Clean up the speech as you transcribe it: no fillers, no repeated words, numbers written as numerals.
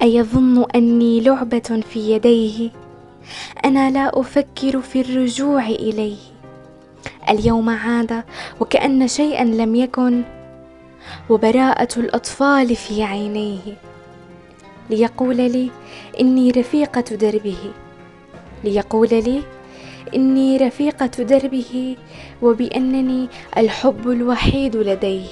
أيظن أني لعبة في يديه؟ أنا لا أفكر في الرجوع إليه. اليوم عاد وكأن شيئا لم يكن، وبراءة الأطفال في عينيه، ليقول لي إني رفيقة دربه، ليقول لي إني رفيقة دربه، وبأنني الحب الوحيد لديه.